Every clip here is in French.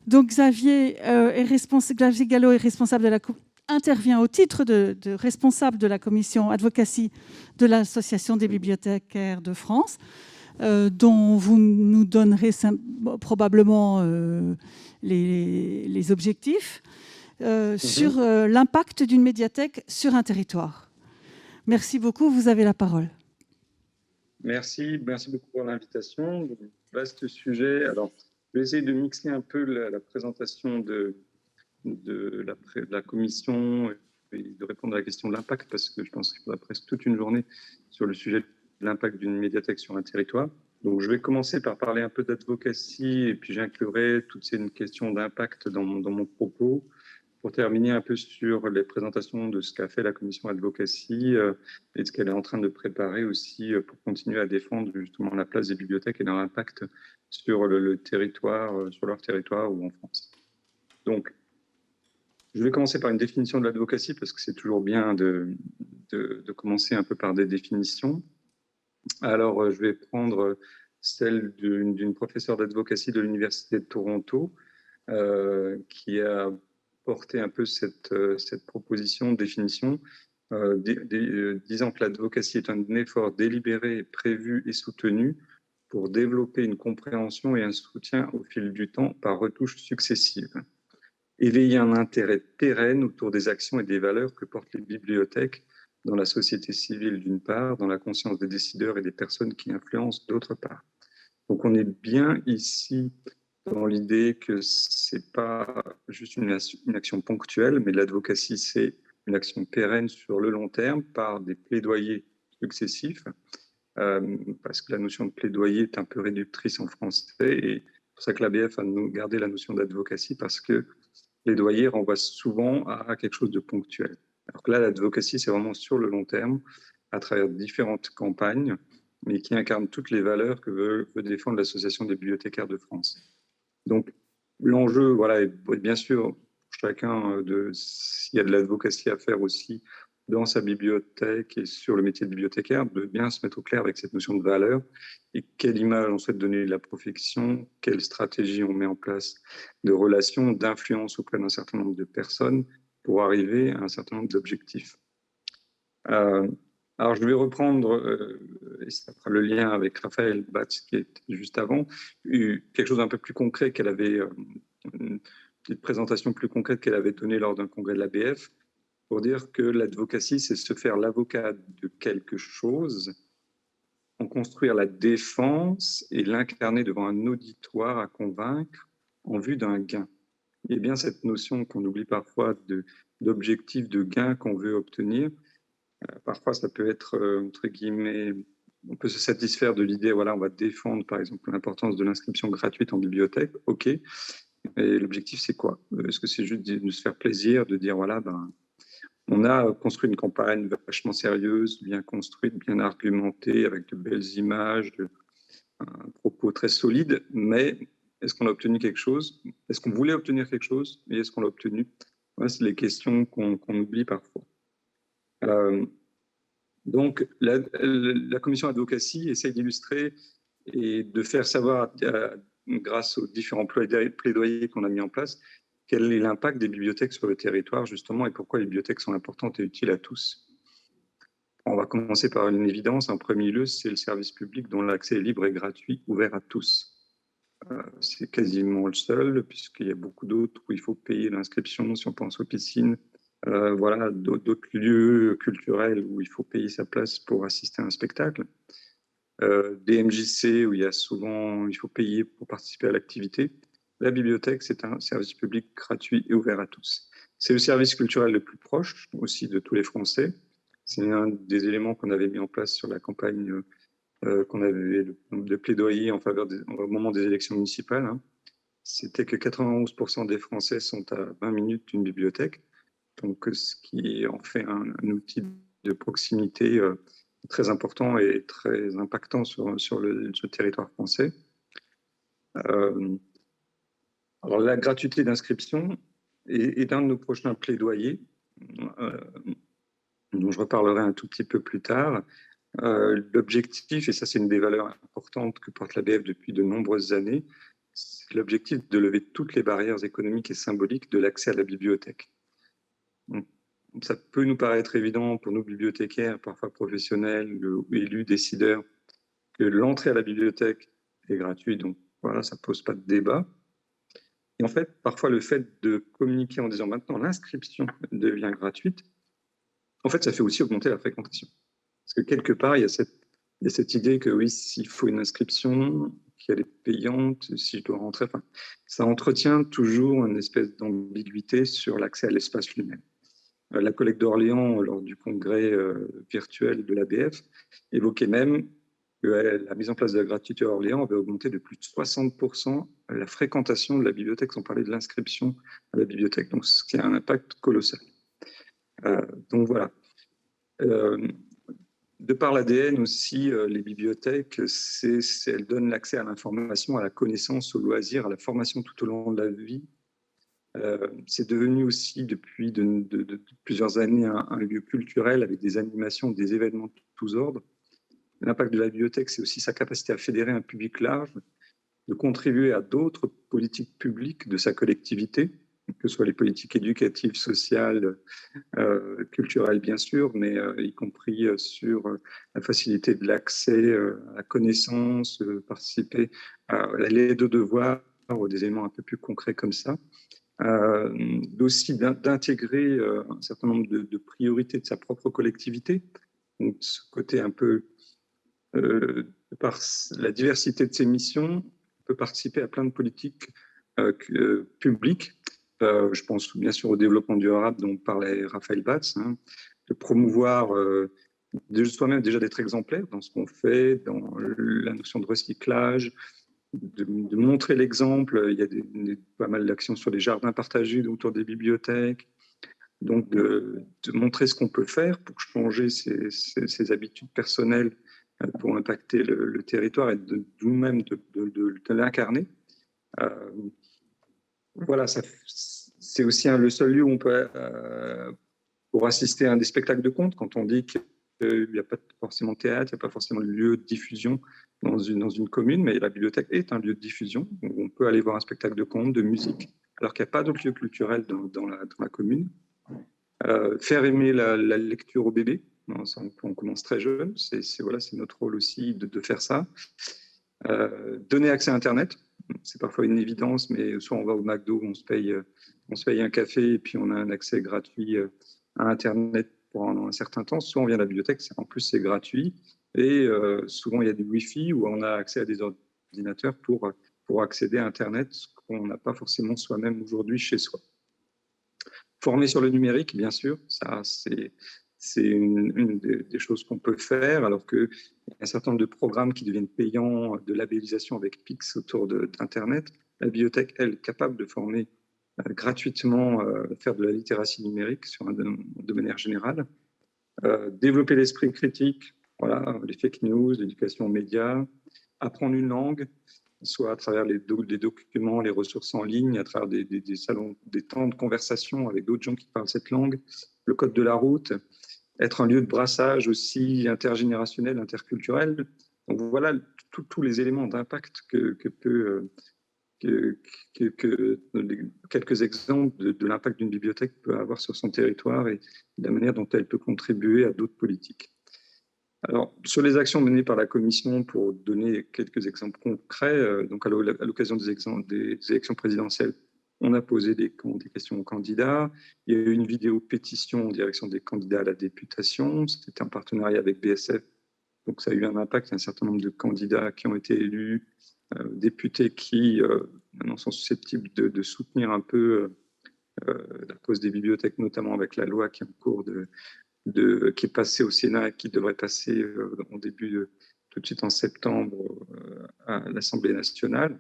Donc Xavier Gallo est responsable de intervient au titre de responsable de la commission advocacy de l'Association des bibliothécaires de France, dont vous nous donnerez probablement les objectifs sur l'impact d'une médiathèque sur un territoire. Merci beaucoup, vous avez la parole. Merci beaucoup pour l'invitation. Vaste sujet. Alors, je vais essayer de mixer un peu la présentation de la commission et de répondre à la question de l'impact, parce que je pense qu'il faudra presque toute une journée sur le sujet de l'impact d'une médiathèque sur un territoire. Donc, je vais commencer par parler un peu d'advocacy et puis j'inclurai toutes ces questions d'impact dans mon propos, pour terminer un peu sur les présentations de ce qu'a fait la commission advocacy et de ce qu'elle est en train de préparer aussi pour continuer à défendre justement la place des bibliothèques et leur impact sur le territoire, sur leur territoire ou en France. Donc, je vais commencer par une définition de l'advocacy parce que c'est toujours bien de commencer un peu par des définitions. Alors, je vais prendre celle d'une professeure d'advocacy de l'Université de Toronto qui a porté un peu cette proposition de définition, disant que l'advocacy est un effort délibéré, prévu et soutenu pour développer une compréhension et un soutien au fil du temps par retouches successives. Éveiller un intérêt pérenne autour des actions et des valeurs que portent les bibliothèques dans la société civile d'une part, dans la conscience des décideurs et des personnes qui influencent d'autre part. Donc on est bien ici dans l'idée que c'est pas juste une action ponctuelle, mais l'advocacy, c'est une action pérenne sur le long terme par des plaidoyers successifs, parce que la notion de plaidoyer est un peu réductrice en français, et c'est pour ça que l'ABF a gardé la notion d'advocacy, parce que plaidoyer renvoie souvent à quelque chose de ponctuel. Alors que là, l'advocacy, c'est vraiment sur le long terme, à travers différentes campagnes, mais qui incarnent toutes les valeurs que veut défendre l'Association des bibliothécaires de France. Donc, l'enjeu, voilà, est bien sûr, chacun, s'il y a de l'advocacy à faire aussi dans sa bibliothèque et sur le métier de bibliothécaire, de bien se mettre au clair avec cette notion de valeur et quelle image on souhaite donner de la profession, quelle stratégie on met en place de relations, d'influence auprès d'un certain nombre de personnes pour arriver à un certain nombre d'objectifs. Alors, je vais reprendre, et ça fera le lien avec Raphaël Batz qui est juste avant, quelque chose d'un peu plus concret qu'elle avait, une petite présentation plus concrète qu'elle avait donnée lors d'un congrès de l'ABF, pour dire que l'advocacy, c'est se faire l'avocat de quelque chose, en construire la défense et l'incarner devant un auditoire à convaincre en vue d'un gain. Et bien cette notion qu'on oublie parfois d'objectif de gain qu'on veut obtenir, parfois ça peut être, entre guillemets, on peut se satisfaire de l'idée, voilà, on va défendre par exemple l'importance de l'inscription gratuite en bibliothèque, ok, et l'objectif c'est quoi? Est-ce que c'est juste de se faire plaisir, de dire voilà, on a construit une campagne vachement sérieuse, bien construite, bien argumentée, avec de belles images, un propos très solide, mais est-ce qu'on a obtenu quelque chose? Est-ce qu'on voulait obtenir quelque chose? Et est-ce qu'on l'a obtenu? Voilà, c'est les questions qu'on oublie parfois. Donc, la commission advocacy essaie d'illustrer et de faire savoir, grâce aux différents plaidoyers qu'on a mis en place, quel est l'impact des bibliothèques sur le territoire, justement, et pourquoi les bibliothèques sont importantes et utiles à tous. On va commencer par une évidence. En premier lieu, c'est le service public dont l'accès est libre et gratuit, ouvert à tous. C'est quasiment le seul, puisqu'il y a beaucoup d'autres où il faut payer l'inscription, si on pense aux piscines, voilà, d'autres lieux culturels où il faut payer sa place pour assister à un spectacle. Des MJC où il faut payer pour participer à l'activité. La bibliothèque, c'est un service public gratuit et ouvert à tous. C'est le service culturel le plus proche aussi de tous les Français. C'est un des éléments qu'on avait mis en place sur la campagne qu'on avait de plaidoyer en faveur au moment des élections municipales. Hein. C'était que 91% des Français sont à 20 minutes d'une bibliothèque. Donc, ce qui en fait un outil de proximité très important et très impactant sur le territoire français. Alors, la gratuité d'inscription est un de nos prochains plaidoyers, dont je reparlerai un tout petit peu plus tard. L'objectif, et ça c'est une des valeurs importantes que porte l'ABF depuis de nombreuses années, c'est l'objectif de lever toutes les barrières économiques et symboliques de l'accès à la bibliothèque. Donc, ça peut nous paraître évident pour nous bibliothécaires, parfois professionnels ou élus, décideurs, que l'entrée à la bibliothèque est gratuite, donc voilà, ça ne pose pas de débat. Et en fait, parfois, le fait de communiquer en disant maintenant l'inscription devient gratuite, en fait, ça fait aussi augmenter la fréquentation. Parce que quelque part, il y a cette idée que oui, s'il faut une inscription, qu'elle est payante, si je dois rentrer, enfin, ça entretient toujours une espèce d'ambiguïté sur l'accès à l'espace lui-même. La collègue d'Orléans, lors du congrès virtuel de l'ABF, évoquait même que la mise en place de la gratuité à Orléans avait augmenté de plus de 60% la fréquentation de la bibliothèque, sans parler de l'inscription à la bibliothèque. Donc, c'est un impact colossal. Donc, voilà. De par l'ADN aussi, les bibliothèques, elles donnent l'accès à l'information, à la connaissance, au loisir, à la formation tout au long de la vie. C'est devenu aussi depuis de plusieurs années un lieu culturel avec des animations, des événements de tous ordres. L'impact de la bibliothèque, c'est aussi sa capacité à fédérer un public large, de contribuer à d'autres politiques publiques de sa collectivité, que ce soit les politiques éducatives, sociales, culturelles bien sûr, mais y compris sur la facilité de l'accès à la connaissance, participer à l'aide aux devoirs, ou des éléments un peu plus concrets comme ça. Aussi d'intégrer un certain nombre de priorités de sa propre collectivité. Donc, ce côté un peu, par la diversité de ses missions, peut participer à plein de politiques publiques. Je pense bien sûr au développement durable dont parlait Raphaël Batz, hein, de promouvoir de soi-même déjà d'être exemplaire dans ce qu'on fait, dans la notion de recyclage, de montrer l'exemple. Il y a pas mal d'actions sur les jardins partagés autour des bibliothèques. Donc, de montrer ce qu'on peut faire pour changer ses habitudes personnelles pour impacter le territoire et de nous-mêmes de l'incarner. Voilà, c'est aussi le seul lieu où on peut, pour assister à un des spectacles de contes, quand on dit qu'il n'y a pas forcément de théâtre, il n'y a pas forcément de lieu de diffusion dans une commune, mais la bibliothèque est un lieu de diffusion où on peut aller voir un spectacle de contes, de musique, alors qu'il n'y a pas d'autre lieu culturel dans la commune. Faire aimer la lecture aux bébés, on commence très jeune, c'est notre rôle aussi de faire ça. Donner accès à Internet, c'est parfois une évidence, mais soit on va au McDo, on se paye un café et puis on a un accès gratuit à Internet pendant un certain temps, soit on vient à la bibliothèque, en plus c'est gratuit, et souvent il y a du Wi-Fi où on a accès à des ordinateurs pour accéder à Internet, ce qu'on n'a pas forcément soi-même aujourd'hui chez soi. Former sur le numérique, bien sûr, ça c'est une des choses qu'on peut faire, alors qu'il y a un certain nombre de programmes qui deviennent payants, de labellisation avec Pix autour d'Internet. La bibliothèque, elle, est capable de former gratuitement, faire de la littératie numérique de manière générale. Développer l'esprit critique, voilà, les fake news, l'éducation aux médias, apprendre une langue, soit à travers les documents, les ressources en ligne, à travers des salons, des temps de conversation avec d'autres gens qui parlent cette langue, le code de la route, être un lieu de brassage aussi intergénérationnel, interculturel. Donc voilà tous les éléments d'impact quelques exemples de l'impact d'une bibliothèque peut avoir sur son territoire et de la manière dont elle peut contribuer à d'autres politiques. Alors, sur les actions menées par la Commission, pour donner quelques exemples concrets, donc à l'occasion des élections présidentielles, on a posé des questions aux candidats. Il y a eu une vidéo pétition en direction des candidats à la députation. C'était un partenariat avec BSF. Donc, ça a eu un impact. Il y a un certain nombre de candidats qui ont été élus, députés qui maintenant sont susceptibles de soutenir un peu la cause des bibliothèques, notamment avec la loi qui est en cours qui est passée au Sénat et qui devrait passer en début tout de suite en septembre à l'Assemblée nationale.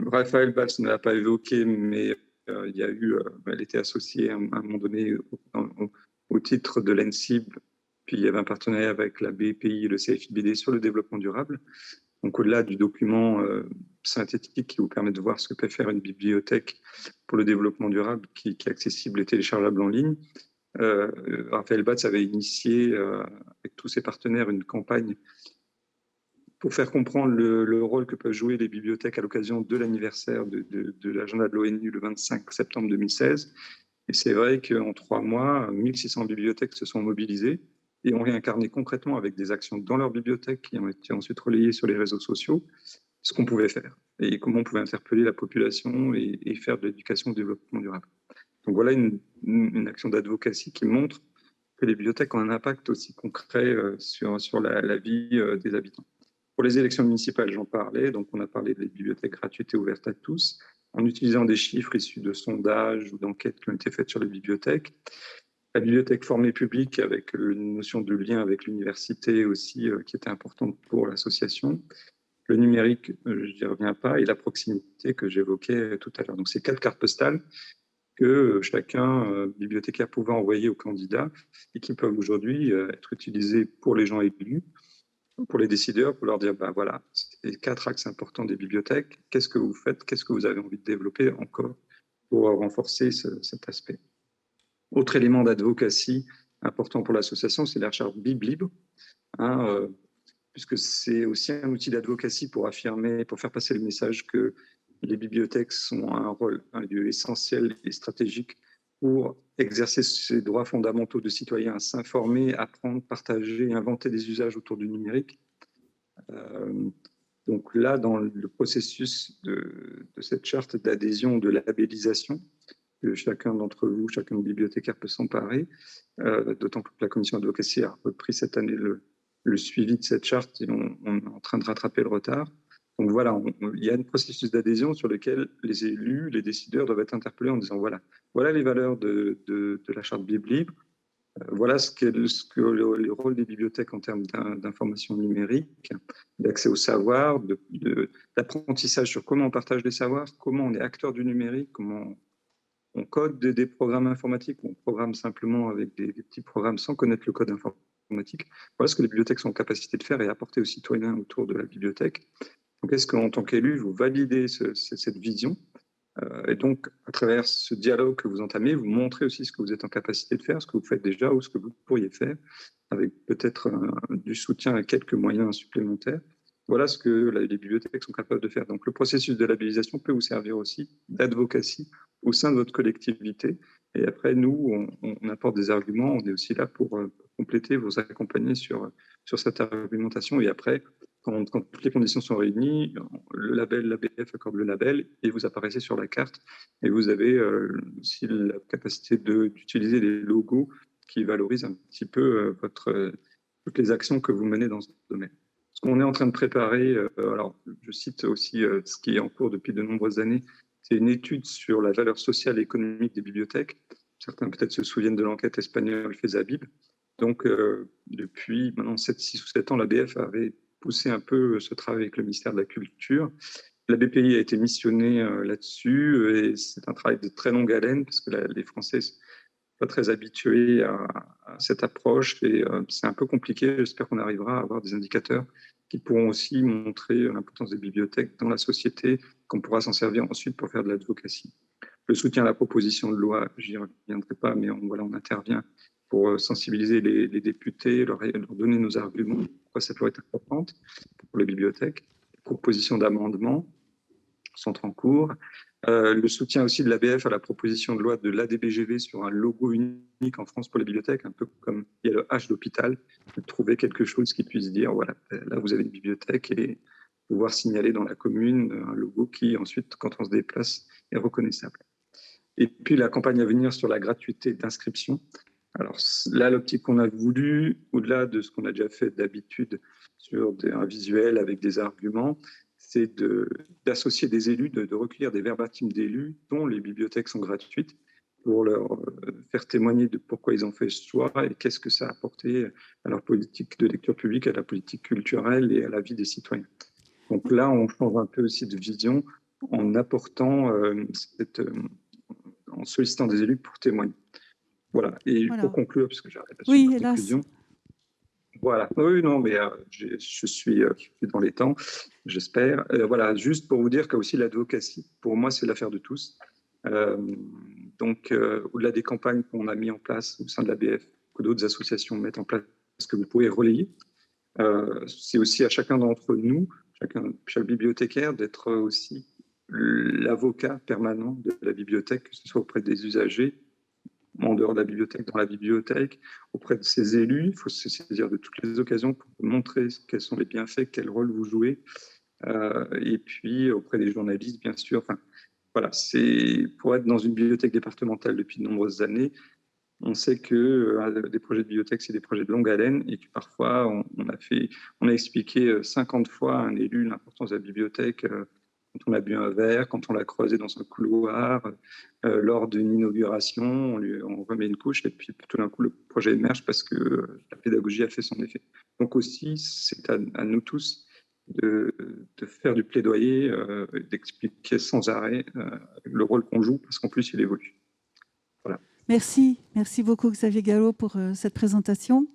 Raphaël Batz ne l'a pas évoqué, mais il y a eu, elle était associée à un moment donné au titre de l'ENSIB, puis il y avait un partenariat avec la BPI et le CFIBD sur le développement durable. Donc au-delà du document synthétique qui vous permet de voir ce que peut faire une bibliothèque pour le développement durable qui est accessible et téléchargeable en ligne, Raphaël Batz avait initié avec tous ses partenaires une campagne pour faire comprendre le rôle que peuvent jouer les bibliothèques à l'occasion de l'anniversaire de l'agenda de l'ONU le 25 septembre 2016. Et c'est vrai qu'en 3 mois, 1600 bibliothèques se sont mobilisées et ont réincarné concrètement avec des actions dans leur bibliothèque qui ont été ensuite relayées sur les réseaux sociaux, ce qu'on pouvait faire et comment on pouvait interpeller la population et faire de l'éducation au développement durable. Donc voilà une action d'advocacy qui montre que les bibliothèques ont un impact aussi concret sur la vie des habitants. Pour les élections municipales, j'en parlais, donc on a parlé des bibliothèques gratuites et ouvertes à tous, en utilisant des chiffres issus de sondages ou d'enquêtes qui ont été faites sur les bibliothèques. La bibliothèque formée publique avec une notion de lien avec l'université aussi qui était importante pour l'association. Le numérique, je n'y reviens pas, et la proximité que j'évoquais tout à l'heure. Donc, c'est 4 cartes postales que chacun, bibliothécaire, pouvait envoyer aux candidats et qui peuvent aujourd'hui être utilisées pour les gens élus, pour les décideurs, pour leur dire, ben voilà, c'est les 4 axes importants des bibliothèques, qu'est-ce que vous faites, qu'est-ce que vous avez envie de développer encore pour renforcer cet aspect. Autre élément d'advocacy important pour l'association, c'est la charte Biblibre, hein, puisque c'est aussi un outil d'advocacy pour affirmer, pour faire passer le message que les bibliothèques sont un rôle, un lieu essentiel et stratégique pour exercer ses droits fondamentaux de citoyen, à s'informer, apprendre, partager, inventer des usages autour du numérique. Donc là, dans le processus de cette charte d'adhésion, de labellisation, que chacun d'entre vous, chacun de bibliothécaire peut s'emparer, d'autant que la commission d'advocacy a repris cette année le suivi de cette charte et on est en train de rattraper le retard. Donc voilà, il y a un processus d'adhésion sur lequel les élus, les décideurs doivent être interpellés en disant voilà les valeurs de la charte Biblibre, voilà ce que le rôle des bibliothèques en termes d'information numérique, d'accès au savoir, d'apprentissage sur comment on partage les savoirs, comment on est acteur du numérique, comment on code des programmes informatiques, on programme simplement avec des petits programmes sans connaître le code informatique. Voilà ce que les bibliothèques sont en capacité de faire et apporter aux citoyens autour de la bibliothèque. Donc, est-ce qu'en tant qu'élu, vous validez cette vision et donc, à travers ce dialogue que vous entamez, vous montrez aussi ce que vous êtes en capacité de faire, ce que vous faites déjà ou ce que vous pourriez faire, avec peut-être du soutien à quelques moyens supplémentaires. Voilà ce que les bibliothèques sont capables de faire. Donc, le processus de labellisation peut vous servir aussi d'advocacy au sein de votre collectivité. Et après, nous, on apporte des arguments. On est aussi là pour compléter, vous accompagner sur cette argumentation. Et après, quand toutes les conditions sont réunies, le label, l'ABF accorde le label et vous apparaissez sur la carte. Et vous avez aussi la capacité d'utiliser les logos qui valorisent un petit peu toutes les actions que vous menez dans ce domaine. Ce qu'on est en train de préparer, alors je cite aussi ce qui est en cours depuis de nombreuses années, c'est une étude sur la valeur sociale et économique des bibliothèques. Certains peut-être se souviennent de l'enquête espagnole Fesabib. Donc, depuis maintenant 6 ou 7 ans, l'ABF avait poussé un peu ce travail avec le ministère de la Culture. La BPI a été missionnée là-dessus et c'est un travail de très longue haleine parce que les Français ne sont pas très habitués à cette approche et c'est un peu compliqué. J'espère qu'on arrivera à avoir des indicateurs qui pourront aussi montrer l'importance des bibliothèques dans la société, qu'on pourra s'en servir ensuite pour faire de l'advocacy. Le soutien à la proposition de loi, je n'y reviendrai pas, mais on intervient pour sensibiliser les députés, leur donner nos arguments, pourquoi cette loi est importante pour les bibliothèques. Les propositions d'amendement sont en cours. Le soutien aussi de l'ABF à la proposition de loi de l'ADBGV sur un logo unique en France pour les bibliothèques, un peu comme il y a le H d'hôpital, de trouver quelque chose qui puisse dire, voilà, là vous avez une bibliothèque et pouvoir signaler dans la commune un logo qui ensuite, quand on se déplace, est reconnaissable. Et puis la campagne à venir sur la gratuité d'inscription. Alors là, l'optique qu'on a voulu, au-delà de ce qu'on a déjà fait d'habitude sur un visuel avec des arguments, c'est d'associer des élus, de recueillir des verbatims d'élus dont les bibliothèques sont gratuites pour leur faire témoigner de pourquoi ils ont fait ce choix et qu'est-ce que ça a apporté à leur politique de lecture publique, à la politique culturelle et à la vie des citoyens. Donc là, on change un peu aussi de vision en apportant en sollicitant des élus pour témoigner. Voilà. Et pour conclure, puisque j'arrive à la conclusion. Voilà. Oui, non, mais je suis dans les temps, j'espère. Voilà, juste pour vous dire que aussi l'advocacy, pour moi, c'est l'affaire de tous. Donc, au-delà des campagnes qu'on a mis en place au sein de l'ABF, que d'autres associations mettent en place, que vous pouvez relayer. C'est aussi à chacun d'entre nous, chaque bibliothécaire, d'être aussi l'avocat permanent de la bibliothèque, que ce soit auprès des usagers, en dehors de la bibliothèque, dans la bibliothèque, auprès de ses élus. Il faut se saisir de toutes les occasions pour montrer quels sont les bienfaits, quel rôle vous jouez. Et puis auprès des journalistes, bien sûr. Enfin, voilà, c'est pour être dans une bibliothèque départementale depuis de nombreuses années. On sait que des projets de bibliothèque, c'est des projets de longue haleine et que parfois, on a expliqué 50 fois à un élu l'importance de la bibliothèque quand on a bu un verre, quand on l'a croisé dans un couloir, lors d'une inauguration, on remet une couche et puis tout d'un coup, le projet émerge parce que la pédagogie a fait son effet. Donc aussi, c'est à nous tous de faire du plaidoyer, d'expliquer sans arrêt le rôle qu'on joue parce qu'en plus, il évolue. Voilà. Merci beaucoup Xavier Gallo pour cette présentation.